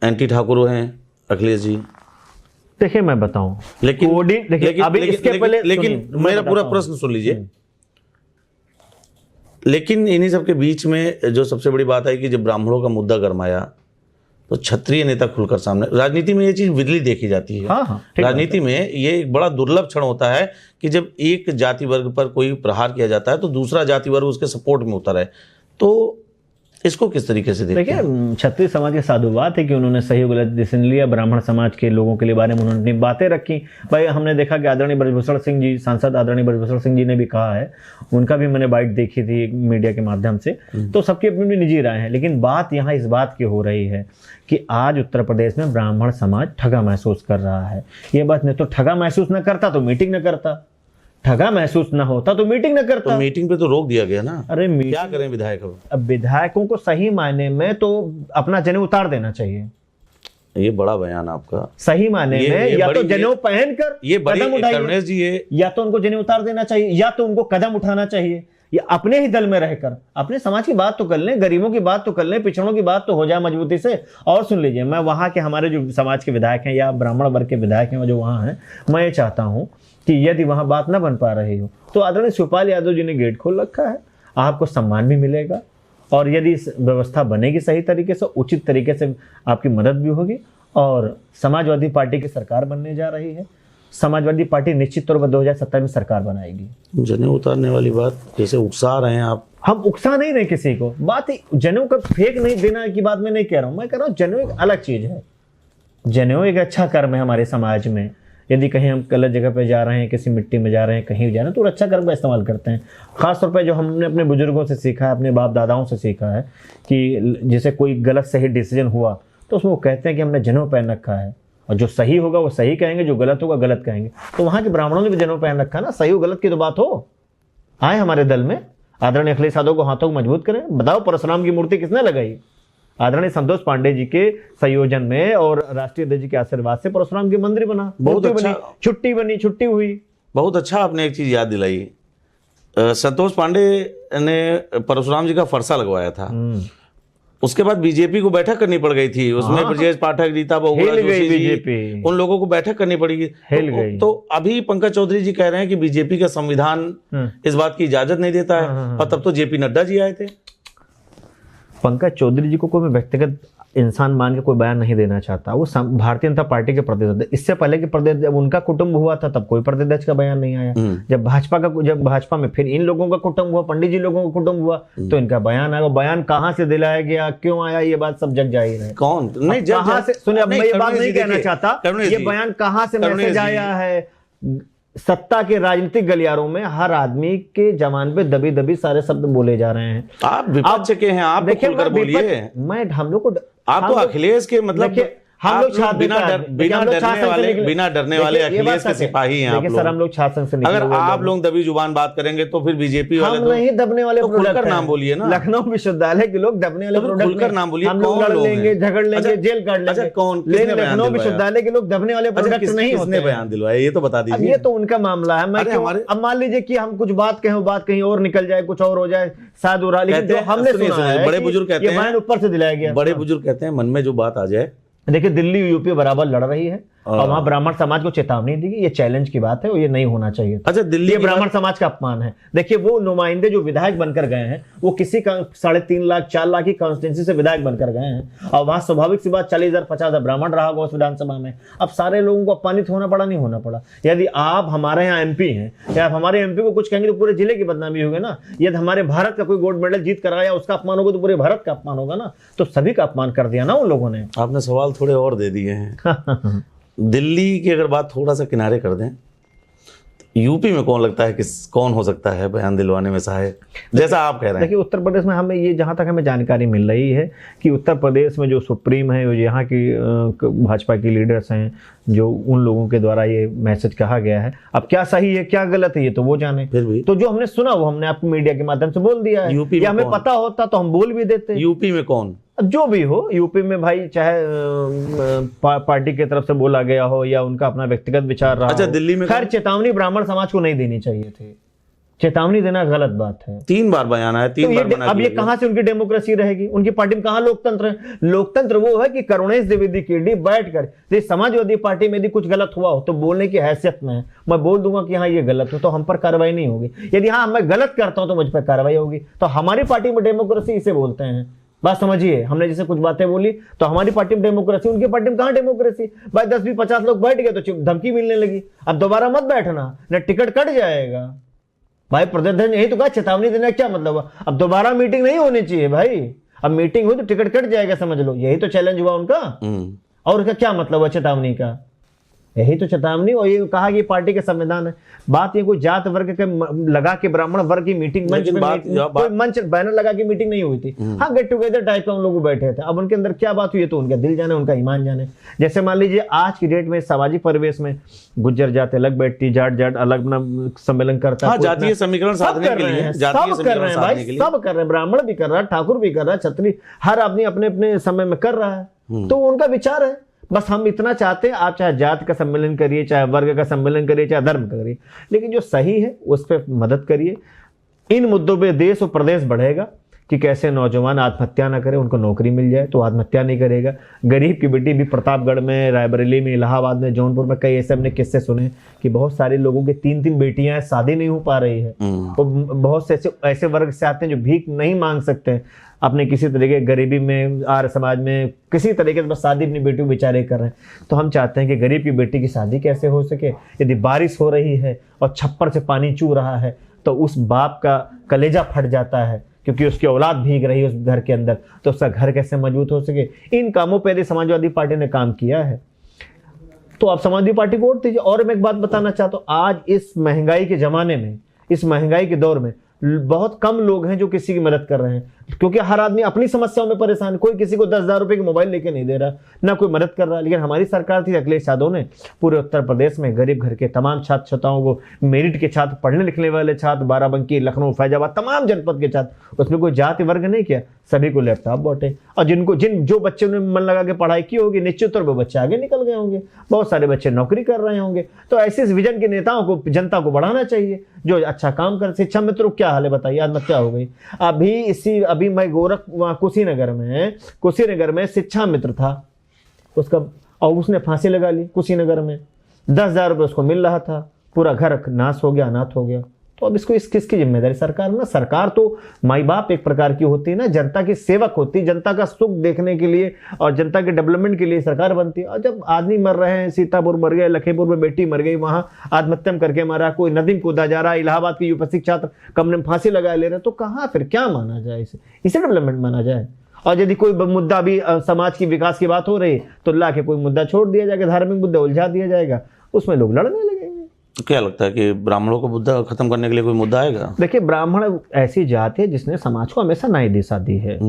एंटी ठाकुर हैं अखिलेश जी। देखिए मैं बताऊं, लेकिन मेरा पूरा प्रश्न सुन लीजिए। लेकिन इन्हीं सबके बीच में जो सबसे बड़ी बात है कि जब ब्राह्मणों का मुद्दा गरमाया तो क्षत्रिय नेता खुलकर सामने। राजनीति में ये चीज विरली देखी जाती है। राजनीति में ये एक बड़ा दुर्लभ क्षण होता है कि जब एक जाति वर्ग पर कोई प्रहार किया जाता है तो दूसरा जाति वर्ग उसके सपोर्ट में उतर है। तो इसको किस तरीके से देखते हैं? देखिए, क्षत्रिय समाज की साधुवात है कि उन्होंने सही गलत डिसीजन लिया, ब्राह्मण समाज के लोगों के लिए बारे में उन्होंने अपनी बातें रखी। भाई हमने देखा कि आदरणीय ब्रजभूषण सिंह जी, सांसद आदरणीय ब्रजभूषण सिंह जी ने भी कहा है, उनका भी मैंने बाइट देखी थी मीडिया के माध्यम से, तो सबकी अपनी अपनी निजी राय है। लेकिन बात यहाँ इस बात की हो रही है कि आज उत्तर प्रदेश में ब्राह्मण समाज ठगा महसूस कर रहा है। ये बात नहीं तो ठगा महसूस न करता तो मीटिंग न करता, ठगा महसूस ना होता तो मीटिंग न करता। तो मीटिंग पे तो रोक दिया गया ना। अरे क्या करें विधायक? अब विधायकों को सही मायने में तो अपना जनेऊ उतार देना चाहिए। ये बड़ा बयान आपका। सही मायने में या तो जनेऊ पहनकर ये कदम उठाइए, या तो उनको जनेऊ उतार देना चाहिए, या तो उनको कदम उठाना चाहिए, या अपने ही दल में रहकर अपने समाज की बात तो कर लें, गरीबों की बात तो कर लें, पिछड़ों की बात तो हो जाए मजबूती से। और सुन लीजिए, मैं वहां के हमारे जो समाज के विधायक हैं या ब्राह्मण वर्ग के विधायक हैं जो वहां हैं, मैं ये चाहता हूं कि यदि वहां बात ना बन पा रही हो तो आदरणीय शिवपाल यादव जी ने गेट खोल रखा है, आपको सम्मान भी मिलेगा और यदि इस व्यवस्था बनेगी सही तरीके से, उचित तरीके से आपकी मदद भी होगी। और समाजवादी पार्टी की सरकार बनने जा रही है, समाजवादी पार्टी निश्चित तौर पर 2070 में सरकार बनाएगी। जनेऊ उतारने वाली बात जैसे उकसा रहे हैं आप। हम उकसा नहीं रहे किसी को, बात जनेऊ का फेंक नहीं देना की बात मैं नहीं कह रहा हूं। मैं कह रहा हूं जनेऊ एक अलग चीज है, जनेऊ एक अच्छा कर्म है हमारे समाज में, यदि कहीं हम गलत जगह पे जा रहे हैं, किसी मिट्टी में जा रहे हैं, कहीं जा रहे हैं, तो रक्षा कर्म का इस्तेमाल करते हैं। ख़ास तौर पे जो हमने अपने बुजुर्गों से सीखा है, अपने बाप दादाओं से सीखा है कि जैसे कोई गलत सही डिसीजन हुआ तो उसमें वो कहते हैं कि हमने जनेऊ पहन रखा है, और जो सही होगा वो सही कहेंगे, जो गलत होगा गलत कहेंगे। तो वहाँ के ब्राह्मणों ने भी जनेऊ पहन रखा ना, सही हो गलत की तो बात हो। आए हमारे दल में, आदरणीय अखिलेश यादव को हाथों को मजबूत करें। बताओ परशुराम की मूर्ति किसने लगाई? आदरणीय संतोष पांडे जी के संयोजन में और राष्ट्रीय अध्यक्ष जी के आशीर्वाद से परशुराम की मंदिर बना, बहुत मूर्ति अच्छा। बनी, छुट्टी बनी, छुट्टी हुई। बहुत अच्छा आपने एक चीज याद दिलाई। संतोष पांडे ने परशुराम जी का फरसा लगवाया था, उसके बाद बीजेपी को बैठक करनी पड़ गई थी, उसमें ब्रजेश पाठक, रीता बहुगुणा हिल गई जोशी जी, बीजेपी। उन लोगों को बैठक करनी पड़ी। हिल गई। तो अभी पंकज चौधरी जी कह रहे हैं कि बीजेपी का संविधान इस बात की इजाजत नहीं देता है, और तब तो जेपी नड्डा जी आए थे। पंकज चौधरी जी को कोई मैं व्यक्तिगत इंसान मान के कोई बयान नहीं देना चाहता। वो भारतीय जनता पार्टी के प्रदेश, इससे पहले के प्रदेश जब उनका कुटुंब हुआ था तब कोई प्रदेश का बयान नहीं आया। जब भाजपा में फिर इन लोगों का कुटुंब हुआ, पंडित जी लोगों का कुटुंब हुआ, तो इनका बयान आया। बयान कहाँ से दिलाया गया, क्यों आया, ये बात सब जग जाहिर है। कौन नहीं कहाँ से सुनिए, अब मैं ये बात नहीं कहना चाहता, ये बयान कहाँ से मैसेज आया है। सत्ता के राजनीतिक गलियारों में हर आदमी के जवान पे दबी दबी सारे शब्द बोले जा रहे हैं। आप विपक्ष के हैं, आप देखिए खुलकर बोलिए। मैं हम लोग को आप तो अखिलेश के मतलब हम लोग बिना डरने वाले अखिलेश के सिपाही हैं आप लोग। सर हम लोग शासन से निकले, अगर आप लोग दबी जुबान बात करेंगे तो फिर बीजेपी वाले हम नहीं दबने वाले तो खुलकर नाम बोलिए ना। लखनऊ विश्वविद्यालय के लोग दबने वाले प्रोडक्ट खुलकर नाम बोलिए। हम लोग लड़ लेंगे, झगड़ लेंगे, जेल काट लेंगे। अच्छा कौन, लेकिन लखनऊ विश्वविद्यालय के लोग दबने वाले प्रोडक्ट नहीं होते। किसने बयान दिलवाया ये तो बता दीजिए। ये तो उनका मामला है। मैं अब मान लीजिए कि हम कुछ बात कहें, बात कहीं और निकल जाए, कुछ और हो जाए, शायद उड़ा, लेकिन हमने सुना है बड़े बुजुर्ग कहते हैं, ऊपर से दिलाया गया। बड़े बुजुर्ग कहते हैं मन में जो बात आ जाए। देखिए दिल्ली यूपी बराबर लड़ रही है और वहां ब्राह्मण समाज को चेतावनी दी गई, ये चैलेंज की बात है और ये नहीं होना चाहिए। अच्छा दिल्ली ये ब्राह्मण समाज का अपमान है। देखिए वो नुमाइंदे जो विधायक बनकर गए हैं वो किसी का 3.5 लाख 4 लाख की कॉन्स्टिट्यूंसी से विधायक बनकर गए हैं और वहां स्वाभाविक सी बात 40,000 50,000 ब्राह्मण रहा होगा उस विधानसभा में। अब सारे लोगों को अपमानित होना पड़ा, नहीं होना पड़ा। यदि आप हमारे यहाँ एमपी हैं या आप हमारे एमपी को कुछ कहेंगे तो पूरे जिले की बदनामी होगी ना। यदि हमारे भारत का कोई गोल्ड मेडल जीत कर आया उसका अपमान होगा तो पूरे भारत का अपमान होगा ना। तो सभी का अपमान कर दिया ना उन लोगों ने। आपने सवाल थोड़े और दे दिए हैं। दिल्ली की अगर बात थोड़ा सा किनारे कर दें, यूपी में कौन लगता है कि कौन हो सकता है बयान दिलवाने में सहायक, जैसा आप कह रहे हैं? देखिए उत्तर प्रदेश में हमें ये, जहाँ तक हमें जानकारी मिल रही है कि उत्तर प्रदेश में जो सुप्रीम है, जो यहाँ की भाजपा की लीडर्स हैं, जो उन लोगों के द्वारा ये मैसेज कहा गया है। अब क्या सही है क्या गलत है ये तो वो जाने, फिर भी तो जो हमने सुना वो हमने आपको मीडिया के माध्यम से बोल दिया है। यूपी में हमें पता होता तो हम बोल भी देते। यूपी में कौन, जो भी हो, यूपी में भाई चाहे पार्टी की तरफ से बोला गया हो या उनका अपना व्यक्तिगत विचार रहा। अच्छा दिल्ली में खैर चेतावनी ब्राह्मण समाज को नहीं देनी चाहिए थी, चेतावनी देना गलत बात है। 3 बार बयान आया, 3 बार बना। अब ये कहां से उनकी डेमोक्रेसी रहेगी? उनकी पार्टी में कहां लोकतंत्र है? लोकतंत्र वो है कि करुणेश द्विवेदी की बैठकर समाजवादी पार्टी में यदि कुछ गलत हुआ हो तो बोलने की हैसियत में है, मैं बोल दूंगा कि हाँ ये गलत हो तो हम पर कार्रवाई नहीं होगी। यदि हाँ मैं गलत करता हूं तो मुझ पर कार्रवाई होगी। तो हमारी पार्टी में डेमोक्रेसी इसे बोलते हैं। बात समझिए, हमने जैसे कुछ बातें बोली तो हमारी पार्टी में डेमोक्रेसी, उनकी पार्टी में कहां डेमोक्रेसी? भाई 10 20 50 लोग बैठ गए तो धमकी मिलने लगी, अब दोबारा मत बैठना, न टिकट कट जाएगा। भाई प्रदेश यही तो कहा, चेतावनी देने का क्या मतलब हुआ? अब दोबारा मीटिंग नहीं होनी चाहिए भाई, अब मीटिंग हुई तो टिकट कट जाएगा, समझ लो। यही तो चैलेंज हुआ उनका। और उसका क्या मतलब है चेतावनी का? यही तो चेतावनी। और ये कहा कि पार्टी के संविधान है। बात ये कोई जात वर्ग के लगा के ब्राह्मण वर्ग की मीटिंग मंच बैनर लगा के मीटिंग नहीं हुई थी। हाँ गेट टुगेदर टाइप का उन लोग बैठे थे। अब उनके अंदर क्या बात हुई तो उनका दिल जाने, उनका ईमान जाने। जैसे मान लीजिए आज की डेट में सामाजिक परिवेश में गुज्जर जात अलग बैठती, जाट अलग सम्मेलन करता है, जातीय समीकरण साधने के लिए सब कर रहे हैं भाई, सब कर रहे हैं। ब्राह्मण भी कर रहा है, ठाकुर भी कर रहा है, क्षत्रिय, हर आदमी अपने अपने समय में कर रहा है। तो उनका विचार है। बस हम इतना चाहते हैं, आप चाहे जात का सम्मेलन करिए, चाहे वर्ग का सम्मेलन करिए, चाहे धर्म का करिए, लेकिन जो सही है उस पर मदद करिए। इन मुद्दों पे देश और प्रदेश बढ़ेगा कि कैसे नौजवान आत्महत्या ना करें, उनको नौकरी मिल जाए तो आत्महत्या नहीं करेगा। गरीब की बेटी भी प्रतापगढ़ में, रायबरेली में, इलाहाबाद में, जौनपुर में कई ऐसे हमने किस्से सुने कि बहुत सारे लोगों की 3-3 बेटियां शादी नहीं हो पा रही है। तो बहुत से ऐसे वर्ग से आते हैं जो भीख नहीं मांग सकते, अपने किसी तरीके गरीबी में, आर्य समाज में किसी तरीके से बस शादी अपनी बेटी को बेचारे कर रहे हैं। तो हम चाहते हैं कि गरीब की बेटी की शादी कैसे हो सके? यदि बारिश हो रही है और छप्पर से पानी चू रहा है तो उस बाप का कलेजा फट जाता है क्योंकि उसकी औलाद भीग रही है उस घर के अंदर, तो उसका घर कैसे मजबूत हो सके? इन कामों पर यदि समाजवादी पार्टी ने काम किया है, तो आप समाजवादी पार्टी को वोट दीजिए। और मैं एक बात बताना चाहता हूँ, आज इस महंगाई के ज़माने में, इस महंगाई के दौर में बहुत कम लोग हैं जो किसी की मदद कर रहे हैं, क्योंकि हर आदमी अपनी समस्याओं में परेशान है। कोई किसी को 10,000 रुपए की मोबाइल लेके नहीं दे रहा, ना कोई मदद कर रहा। लेकिन हमारी सरकार थी अखिलेश यादव ने पूरे उत्तर प्रदेश में गरीब घर के तमाम छात्र छात्राओं को, मेरिट के छात्र, पढ़ने लिखने वाले छात्र, बाराबंकी, लखनऊ, फैजाबाद, तमाम जनपद के छात्र, उसमें कोई जाति वर्ग नहीं किया, सभी को लैपटॉप बांटे। और जो बच्चे ने मन लगा के पढ़ाई की होगी, निश्चित तौर पर बच्चे आगे निकल गए होंगे, बहुत सारे बच्चे नौकरी कर रहे होंगे। तो ऐसे विजन के नेताओं को जनता को बढ़ाना चाहिए जो अच्छा काम कर। शिक्षा मित्रों क्या हाल है बताइए, आत्महत्या हो गई। अभी मैं कुशीनगर में शिक्षा मित्र था उसका, और उसने फांसी लगा ली कुशीनगर में। 10,000 रुपये उसको मिल रहा था, पूरा घर नाश हो गया, अनाथ हो गया। तो अब इसको किसकी जिम्मेदारी? सरकार ना। सरकार तो माई बाप एक प्रकार की होती है ना, जनता की सेवक होती है, जनता का सुख देखने के लिए और जनता के डेवलपमेंट के लिए सरकार बनती है। और जब आदमी मर रहे हैं, सीतापुर मर गए, लखीमपुर में बेटी मर गई, वहां आत्महत्या करके मरा, कोई नदी में कूदा जा रहा है, इलाहाबाद के यूपी छात्र कमरे में फांसी लगा ले रहे, तो कहाँ फिर क्या माना जाए? इसे डेवलपमेंट माना जाए? और यदि कोई मुद्दा भी समाज की विकास की बात हो रही तो ला के कोई मुद्दा छोड़ दिया जाएगा, धार्मिक मुद्दा उलझा दिया जाएगा, उसमें लोग लड़ने लगेंगे। क्या लगता है कि ब्राह्मणों को मुद्दा खत्म करने के लिए कोई मुद्दा आएगा? देखिए, ब्राह्मण ऐसी जाति है जिसने समाज को हमेशा नई दिशा दी है।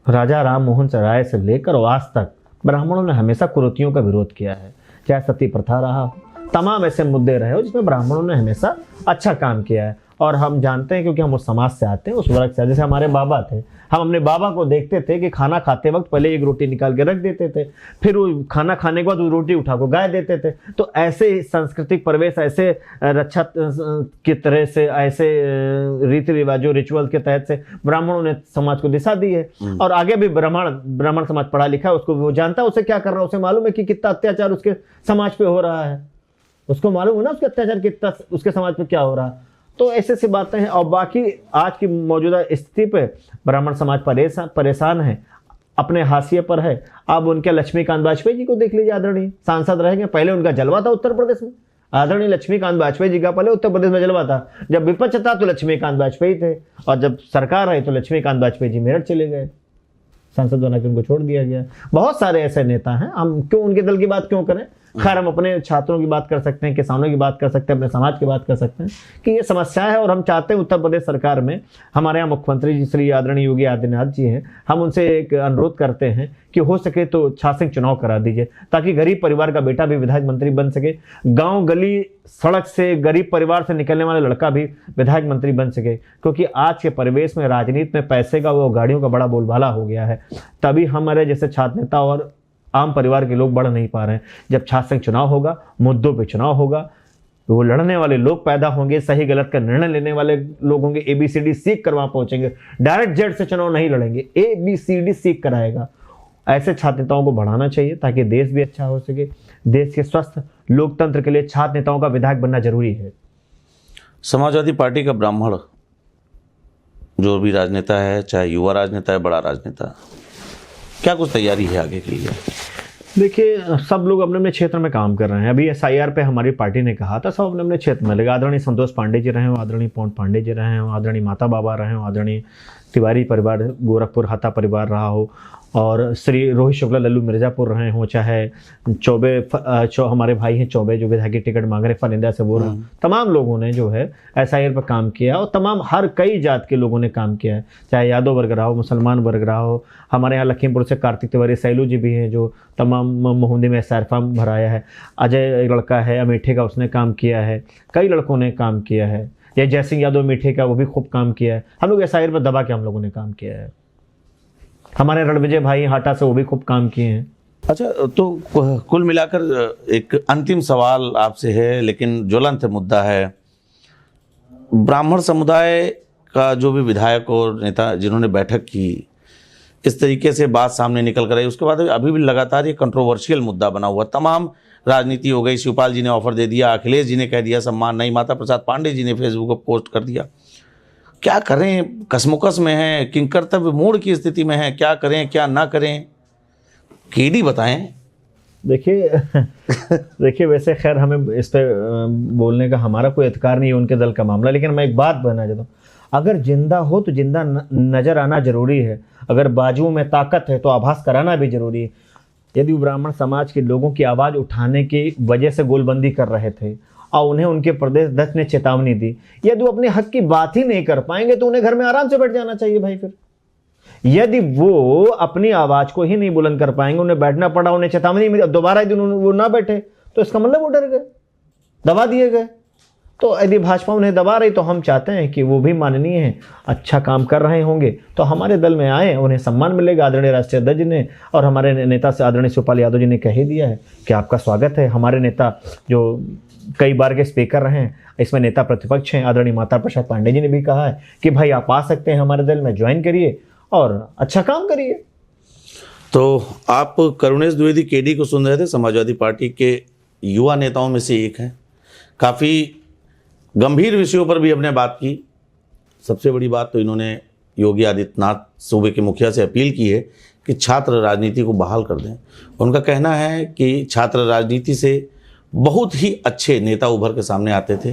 राजा राम मोहन राय से लेकर आज तक ब्राह्मणों ने हमेशा कुरीतियों का विरोध किया है, चाहे सती प्रथा रहा हो, तमाम ऐसे मुद्दे रहे हो जिसमें ब्राह्मणों ने हमेशा अच्छा काम किया है। और हम जानते हैं क्योंकि हम उस समाज से आते हैं, उस वर्ग से। जैसे हमारे बाबा थे, हम अपने बाबा को देखते थे कि खाना खाते वक्त पहले एक रोटी निकाल के रख देते थे, फिर वो खाना खाने के बाद वो रोटी उठा को गाय देते थे। तो ऐसे सांस्कृतिक परिवेश, ऐसे रक्षा की तरह से, ऐसे रीति रिवाजों, रिचुअल के तहत से ब्राह्मणों ने समाज को दिशा दी है। और आगे भी ब्राह्मण समाज पढ़ा लिखा है, उसको वो जानता है उसे क्या कर रहा है, उसे मालूम है कि कितना अत्याचार उसके समाज पे हो रहा है, उसको मालूम है ना उसके अत्याचार कितना उसके समाज पे क्या हो रहा है। तो ऐसे सी बातें हैं। और बाकी आज की मौजूदा स्थिति पे ब्राह्मण समाज परेशान है, अपने हाशिए पर है। अब उनके लक्ष्मीकांत वाजपेयी जी को देख लीजिए, आदरणीय सांसद रहेंगे, पहले उनका जलवा था उत्तर प्रदेश में। आदरणीय लक्ष्मीकांत वाजपेयी जी का पहले उत्तर प्रदेश में जलवा था। जब विपक्ष था तो लक्ष्मीकांत वाजपेयी थे, और जब सरकार आई तो लक्ष्मीकांत वाजपेयी जी मेरठ चले गए, सांसद बना के उनको छोड़ दिया गया। बहुत सारे ऐसे नेता हैं, हम क्यों उनके दल की बात क्यों करें? खैर, हम अपने छात्रों की बात कर सकते हैं, किसानों की बात कर सकते हैं, अपने समाज की बात कर सकते हैं कि ये समस्या है। और हम चाहते हैं उत्तर प्रदेश सरकार में, हमारे यहाँ मुख्यमंत्री जी श्री आदरणीय योगी आदित्यनाथ जी हैं, हम उनसे एक अनुरोध करते हैं कि हो सके तो छात्र चुनाव करा दीजिए, ताकि गरीब परिवार का बेटा भी विधायक मंत्री बन सके, गाँव गली सड़क से गरीब परिवार से निकलने वाला लड़का भी विधायक मंत्री बन सके। क्योंकि आज के परिवेश में, राजनीति में पैसे का, वो गाड़ियों का बड़ा बोलबाला हो गया है। तभी हमारे जैसे छात्र नेता और आम परिवार के लोग बढ़ नहीं पा रहे हैं। जब छात्र संघ चुनाव होगा, मुद्दों पे चुनाव होगा, तो वो लड़ने वाले लोग पैदा होंगे, सही गलत का निर्णय लेने वाले लोग होंगे, ABCD सीख कर वहां पहुंचेंगे। डायरेक्ट जेड से चुनाव नहीं लड़ेंगे, ABCD सीख कराएगा। ऐसे छात्र नेताओं को बढ़ाना चाहिए ताकि देश भी अच्छा हो सके। देश के स्वस्थ लोकतंत्र के लिए छात्र नेताओं का विधायक बनना जरूरी है। समाजवादी पार्टी का ब्राह्मण जो भी राजनेता है, चाहे युवा राजनेता है, बड़ा राजनेता, क्या कुछ तैयारी है आगे के लिए? देखिए, सब लोग अपने अपने क्षेत्र में काम कर रहे हैं। अभी SIR पे हमारी पार्टी ने कहा था सब अपने अपने क्षेत्र में लगे। आदरणीय संतोष पांडे जी रहे हो, आदरणीय पवन पांडे जी रहे हो, आदरणीय माता बाबा रहे हो, आदरणीय तिवारी परिवार गोरखपुर हाथा परिवार रहा हो, और श्री रोहित शुक्ला लल्लू मिर्जापुर रहे हों, चाहे चौबे हमारे भाई हैं चौबे जो विधायक की टिकट मांग रहे फरिंदा से, वो रहा। तमाम लोगों ने जो है SIR पर काम किया, और तमाम हर कई जात के लोगों ने काम किया है, चाहे यादव वर्ग रहा हो, मुसलमान वर्ग रहा हो। हमारे यहाँ लखीमपुर से कार्तिक तिवारी सैलू जी भी हैं जो तमाम मोहंदी में SIR फॉर्म भराया है। अजय एक लड़का है अमेठी का, उसने काम किया है। कई लड़कों ने काम किया है। ये जयसिंह यादव मीठे का, वो भी खूब काम किया है। हम लोग SIR पर दबा के हम लोगों ने काम किया है। हमारे रणविजय भाई हाटा से, वो भी खूब काम किए हैं। अच्छा, तो कुल मिलाकर एक अंतिम सवाल आपसे है, लेकिन ज्वलंत मुद्दा है। ब्राह्मण समुदाय का जो भी विधायक और नेता जिन्होंने बैठक की, इस तरीके से बात सामने निकल कर आई, उसके बाद अभी भी लगातार ये कंट्रोवर्शियल मुद्दा बना हुआ। तमाम राजनीति हो गई, शिवपाल जी ने ऑफर दे दिया, अखिलेश जी ने कह दिया सम्मान नहीं, माता प्रसाद पांडे जी ने फेसबुक पर पोस्ट कर दिया। क्या करें? कसमुकस में है, किंकर्तव्य मूड की स्थिति में है, क्या करें क्या ना करें, केडी बताएं। देखिए वैसे खैर हमें इस पर बोलने का हमारा कोई अधिकार नहीं है, उनके दल का मामला। लेकिन मैं एक बात बताना चाहता हूँ, अगर जिंदा हो तो जिंदा नजर आना जरूरी है, अगर बाजुओं में ताकत है तो आभास कराना भी जरूरी है। यदि वो ब्राह्मण समाज के लोगों की आवाज़ उठाने की वजह से गोलबंदी कर रहे थे और उन्हें उनके प्रदेश अध्यक्ष ने चेतावनी दी, यदि वो अपने हक की बात ही नहीं कर पाएंगे तो उन्हें घर में आराम से बैठ जाना चाहिए भाई। फिर यदि वो अपनी आवाज़ को ही नहीं बुलंद कर पाएंगे, उन्हें बैठना पड़ा, उन्हें चेतावनी मिली, दोबारा यदि वो ना बैठे तो इसका मतलब वो डर गए, दबा दिए गए। तो यदि भाजपा उन्हें दबा रही तो हम चाहते हैं कि वो भी माननीय हैं, अच्छा काम कर रहे होंगे तो हमारे दल में आए, उन्हें सम्मान मिलेगा। आदरणीय राष्ट्रीय अध्यक्ष जी ने और हमारे नेता से आदरणीय शिवपाल यादव जी ने कह ही दिया है कि आपका स्वागत है। हमारे नेता जो कई बार के स्पीकर रहे हैं, इसमें नेता प्रतिपक्ष हैं, आदरणीय माता प्रसाद पांडे जी ने भी कहा है कि भाई आप आ सकते हैं हमारे दल में, ज्वाइन करिए और अच्छा काम करिए। तो आप करुणेश द्विवेदी केडी को सुन रहे थे, समाजवादी पार्टी के युवा नेताओं में से एक हैं। काफ़ी गंभीर विषयों पर भी हमने बात की। सबसे बड़ी बात तो इन्होंने योगी आदित्यनाथ सूबे के मुखिया से अपील की है कि छात्र राजनीति को बहाल कर दें। उनका कहना है कि छात्र राजनीति से बहुत ही अच्छे नेता उभर के सामने आते थे।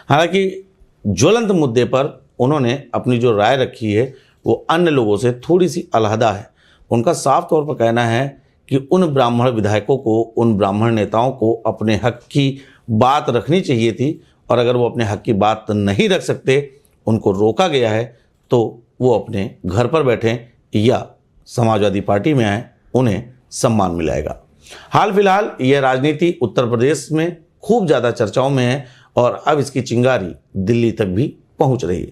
हालांकि ज्वलंत मुद्दे पर उन्होंने अपनी जो राय रखी है वो अन्य लोगों से थोड़ी सी अलहदा है। उनका साफ तौर पर कहना है कि उन ब्राह्मण विधायकों को, उन ब्राह्मण नेताओं को अपने हक की बात रखनी चाहिए थी, और अगर वो अपने हक की बात नहीं रख सकते, उनको रोका गया है, तो वो अपने घर पर बैठें या समाजवादी पार्टी में आए, उन्हें सम्मान मिलेगा। हाल फिलहाल यह राजनीति उत्तर प्रदेश में खूब ज़्यादा चर्चाओं में है और अब इसकी चिंगारी दिल्ली तक भी पहुंच रही है।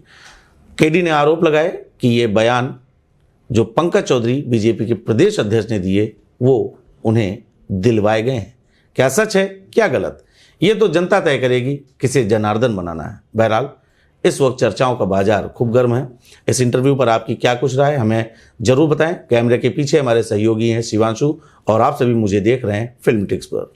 केडी ने आरोप लगाए कि ये बयान जो पंकज चौधरी बीजेपी के प्रदेश अध्यक्ष ने दिए वो उन्हें दिलवाए गए हैं। क्या सच है क्या गलत, ये तो जनता तय करेगी किसे जनार्दन बनाना है। बहरहाल इस वक्त चर्चाओं का बाजार खूब गर्म है। इस इंटरव्यू पर आपकी क्या कुछ राय हमें जरूर बताएं। कैमरे के पीछे हमारे सहयोगी हैं शिवांशु और आप सभी मुझे देख रहे हैं फिल्म टिक्स पर।